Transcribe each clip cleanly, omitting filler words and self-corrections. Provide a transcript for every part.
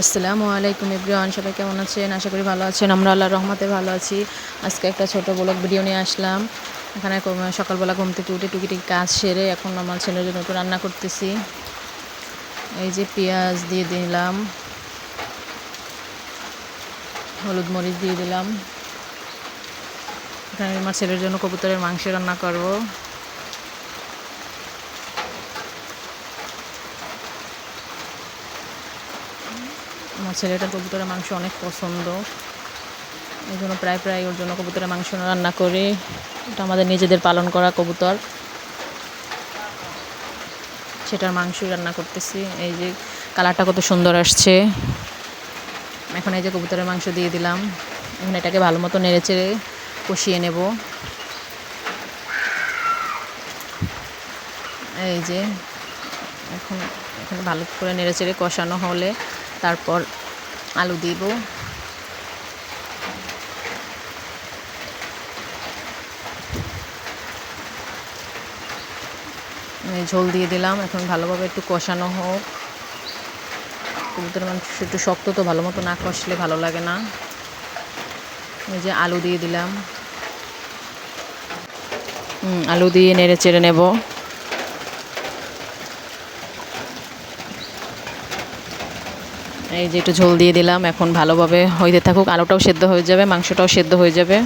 আসসালামু আলাইকুম এভরিওয়ান, সবাই কেমন আছেন? আশা করি ভালো আছেন। আমরা আল্লাহর রহমতে ভালো আছি। আজকে একটা ছোট ব্লগ ভিডিও নিয়ে আসলাম। এখানে সকালবেলা ঘুম থেকে উঠে টুকিটাকি কাজ সেরে এখন আমার ছেলের জন্য একটু রান্না করতেছি। এই যে পেঁয়াজ দিয়ে দিলাম, হলুদ মরিচ দিয়ে দিলাম। এখানে আমার ছেলের জন্য কবুতরের মাংস রান্না করব। আমার ছেলেটার কবুতরের মাংস অনেক পছন্দ, এই জন্য প্রায় ওর জন্য কবুতরের মাংস রান্না করি। এটা আমাদের নিজেদের পালন করা কবুতর, সেটার মাংসই রান্না করতেছি। এই যে কালারটা কত সুন্দর আসছে। এখন এই যে কবুতরের মাংস দিয়ে দিলাম। এখন এটাকে ভালো মতো নেড়েচেড়ে কষিয়ে নেব। এই যে এখন এখানে ভালো করে নেড়েচেড়ে কষানো হলে তারপর আলু দিব। ঝোল দিয়ে দিলাম। এখন ভালোভাবে একটু কষানো হোক। কবুতরের মাংস একটু শক্ত তো, ভালো মতো না কষলে ভালো লাগে না। এই যে আলু দিয়ে দিলাম। আলু দিয়ে নেড়ে চেড়ে নেব। এই যে একটু ঝোল দিয়ে দিলাম। এখন ভালোভাবে হইতে থাকুক, আলুটাও সেদ্ধ হয়ে যাবে, মাংসটাও সেদ্ধ হয়ে যাবে।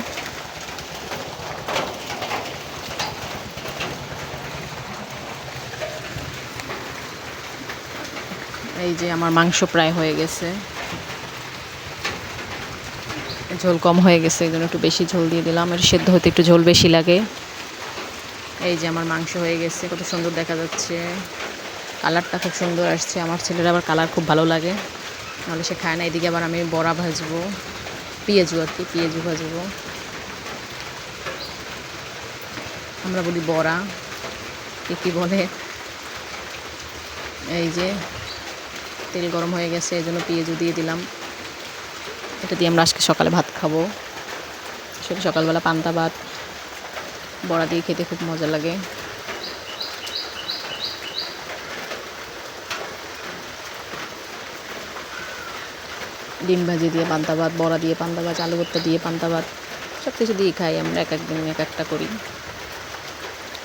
এই যে আমার মাংস প্রায় হয়ে গেছে, ঝোল কম হয়ে গেছে, এই জন্য একটু বেশি ঝোল দিয়ে দিলাম। আর সেদ্ধ হতে একটু ঝোল বেশি লাগে। এই যে আমার মাংস হয়ে গেছে, কত সুন্দর দেখা যাচ্ছে, কালারটা খুব সুন্দর আসছে। আমার ছেলের আবার কালার খুব ভালো লাগে, নাহলে সে খায় না। এদিকে আবার আমি বড়া ভাজবো, পেঁয়াজু আর কি, পেঁয়াজু ভাজবো। আমরা বলি বড়া, কী বলে। এই যে তেল গরম হয়ে গেছে, এই জন্য পেঁয়াজু দিয়ে দিলাম। এটা দিয়ে আমরা আজকে সকালে ভাত খাবো। আসলে সকালবেলা পান্তা ভাত বড়া দিয়ে খেতে খুব মজা লাগে। ডিম ভাজি দিয়ে পান্তা ভাত, বড়া দিয়ে পান্তা ভাত, আলু ভর্তা দিয়ে পান্তা ভাত, সব কিছু দিয়ে খাই আমরা। এক একদিন এক একটা করি,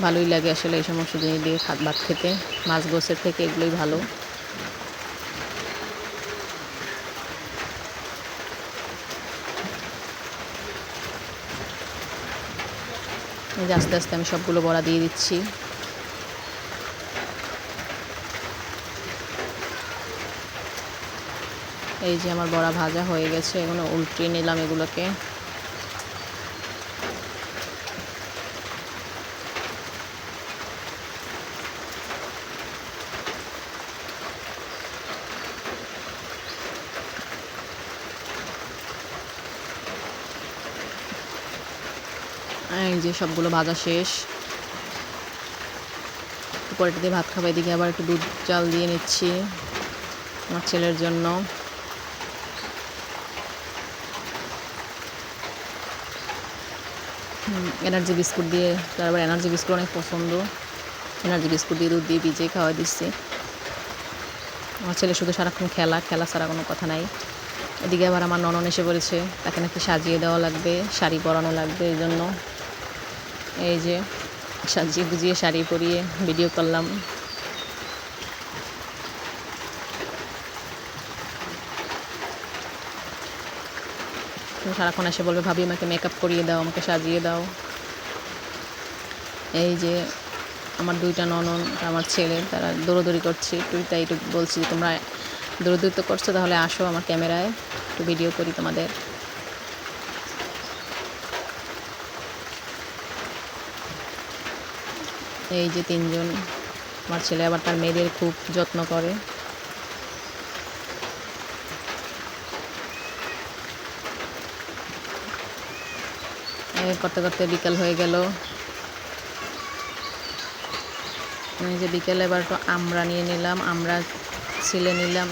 ভালোই লাগে আসলে এই সমস্ত জিনিস দিয়ে ভাত খেতে। মাছ গোছের থেকে এগুলোই ভালো। এই যে আস্তে আস্তে আমি সবগুলো বড়া দিয়ে দিচ্ছি। এই যে আমার বড়া ভাজা হয়ে গেছে, এগুলো উল্টিয়ে নিলাম এগুলোকে। এই যে সবগুলো ভাজা শেষ। পরেটা দিয়ে ভাত খাবো। এদিকে আবার একটু দুধ চাল দিয়ে নিচ্ছি আমার ছেলের জন্য। এনার্জি বিস্কুট দিয়ে, তার আবার এনার্জি বিস্কুট অনেক পছন্দ। এনার্জি বিস্কুট দিয়ে দুধ দিয়ে ভিজিয়ে খাওয়া দিচ্ছি। আমার ছেলে শুধু সারাক্ষণ খেলা ছাড়া কোনো কথা নাই। এদিকে আবার আমার ননন এসে পড়েছে, তাকে নাকি সাজিয়ে দেওয়া লাগবে, শাড়ি পরানো লাগবে। এই জন্য এই যে সাজিয়ে গুজিয়ে শাড়ি পরিয়ে ভিডিও করলাম। সারাক্ষণ এসে বলবে, ভাবি আমাকে মেকআপ করিয়ে দাও, আমাকে সাজিয়ে দাও। এই যে আমার দুইটা ননন, আমার ছেলে, তারা দৌড়োদৌড়ি করছে একটু, তাই একটু বলছি যে তোমরা দৌড়োদৌড়ি তো করছো, তাহলে আসো আমার ক্যামেরায়, একটু ভিডিও করি তোমাদের। এই যে তিনজন, আমার ছেলে আবার তার মেয়েদের খুব যত্ন করে। করতে করতে বিকাল হয়ে গেল। এই যে বিকেলে এবার একটু আমরা নিয়ে নিলাম, আমরা ছিলে নিলাম।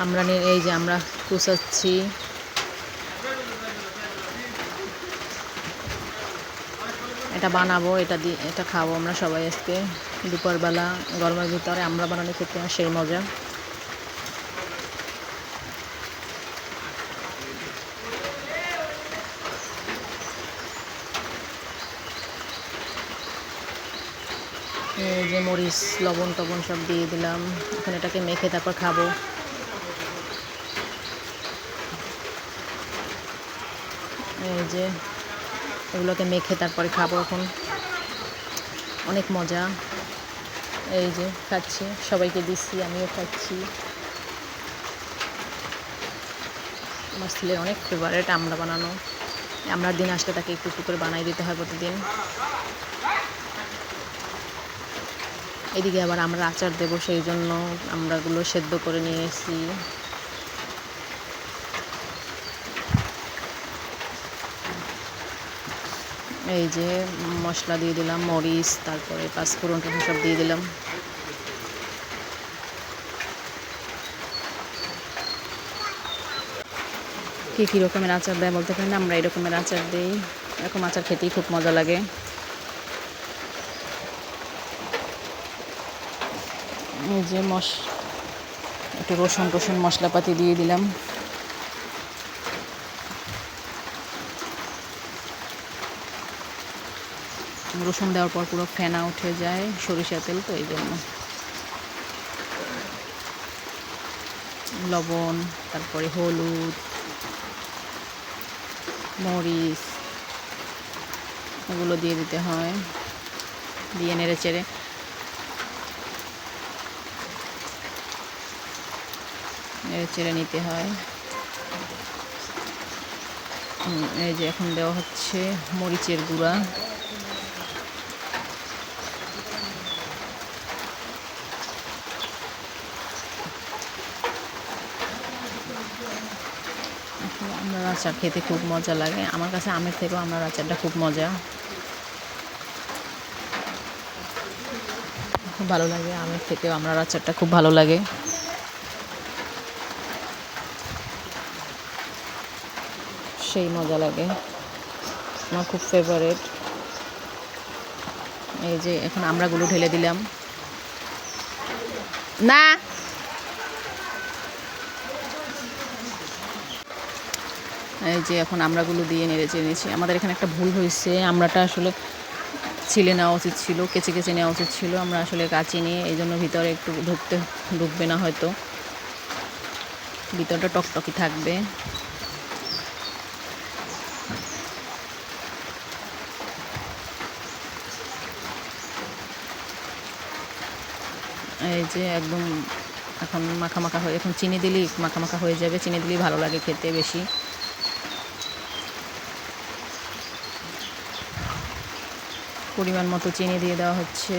আমরা নিয়ে এই যে আমরা কুচাচ্ছি। এটা বানাবো, এটা খাবো আমরা সবাই আজকে দুপুরবেলা গরমের ভিতরে আমরা বানানো খেতে সেই মজা। এই যে মরিচ লবণ টবণ সব দিয়ে দিলাম, এখন এটাকে মেখে তারপর খাবো। এই যে এগুলোকে মেখে তারপরে খাবো এখন, অনেক মজা। এই যে খাচ্ছি, সবাইকে দিচ্ছি, আমিও খাচ্ছি। আমার ছেলের অনেক ফেভারিট আমরা বানানো, আমরা দিন আসলে তাকে একটু একটু করে বানাই দিতে হয় প্রতিদিন। এদিকে আবার আমরা আচার দেবো, সেই জন্য আমরাগুলো সেদ্ধ করে নিয়ে এসেছি। এই যে মশলা দিয়ে দিলাম, মরিচ, তারপরে পাঁচফোড়ন সব দিয়ে দিলাম। কে কী রকমের আচার দেয় বলতে পারেন, আমরা এরকমের আচার দিই। এরকম আচার খেতেই খুব মজা লাগে। এই যে একটু রসুন মশলাপাতি দিয়ে দিলাম। রসুন দেওয়ার পর পুরো ফেনা উঠে যায়, সরিষা তেল তো এই জন্য। লবণ, তারপরে হলুদ, মরিচ এগুলো দিয়ে দিতে হয়, দিয়ে নেড়ে চেড়ে নিতে হয়। এই যে এখন দেওয়া হচ্ছে মরিচের গুঁড়া। আমড়ার আচার খেতে খুব মজা লাগে, আমার কাছে আমের থেকেও আমড়ার আচারটা খুব মজা, খুব ভালো লাগে। আমের থেকেও আমড়ার আচারটা খুব ভালো লাগে। সেই মজা লাগে, আমার খুব ফেভারিট। এই যে এখন আমড়াগুলো ঢেলে দিলাম না। এই যে এখন আমড়াগুলো দিয়ে নেড়ে চেড়ে নিয়েছি। আমাদের এখানে একটা ভুল হয়েছে, আমড়াটা আসলে ছিলে নেওয়া উচিত ছিল, কেচে নেওয়া উচিত ছিল। আমরা আসলে কাচি নিয়ে, এই জন্য ভিতরে একটু ঢুকবে না, হয়তো ভিতরটা টকটকি থাকবে। এই যে একদম এখন মাখা মাখা হয়ে, এখন চিনি দিলেই মাখা মাখা হয়ে যাবে, চিনি দিলেই ভালো লাগে খেতে বেশি। পরিমাণ মতো চিনি দিয়ে দেওয়া হচ্ছে।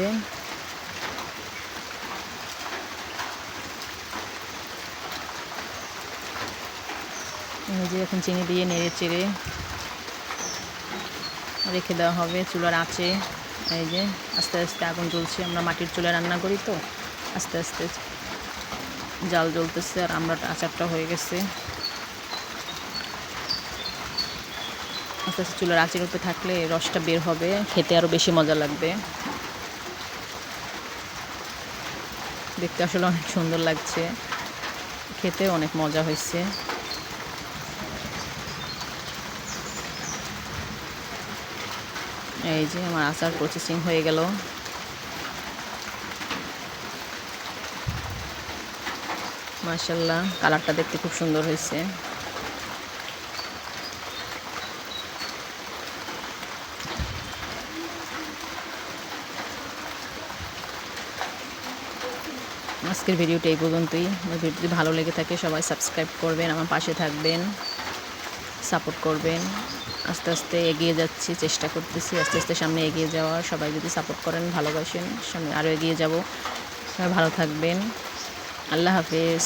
এই যে এখন চিনি দিয়ে নেড়ে চেড়ে রেখে দেওয়া হবে চুলার আঁচে। এই যে আস্তে আস্তে আগুন জ্বলছে, আমরা মাটির চুলায় রান্না করি তো, আস্তে আস্তে জাল জ্বলতেছে আর আমরা আচারটা হয়ে গেছে। আস্তে আস্তে চুলার আঁচের উপরে থাকলে রসটা বের হবে, খেতে আরও বেশি মজা লাগবে। দেখতে আসলে অনেক সুন্দর লাগছে, খেতে অনেক মজা হয়েছে। এই যে আমার আচার প্রসেসিং হয়ে গেল। মাশাআল্লাহ, কালারটা দেখতে খুব সুন্দর হয়েছে। আজকের ভিডিওটা এই পর্যন্তই। ভিডিও যদি ভালো লেগে থাকে সবাই সাবস্ক্রাইব করবেন, আমার পাশে থাকবেন, সাপোর্ট করবেন। আস্তে আস্তে এগিয়ে যাচ্ছি, চেষ্টা করতেছি আস্তে আস্তে সামনে এগিয়ে যাওয়ার। সবাই যদি সাপোর্ট করেন, ভালোবাসেন, সামনে আরও এগিয়ে যাব। সবাই ভালো থাকবেন। আল্লাহ হাফেজ।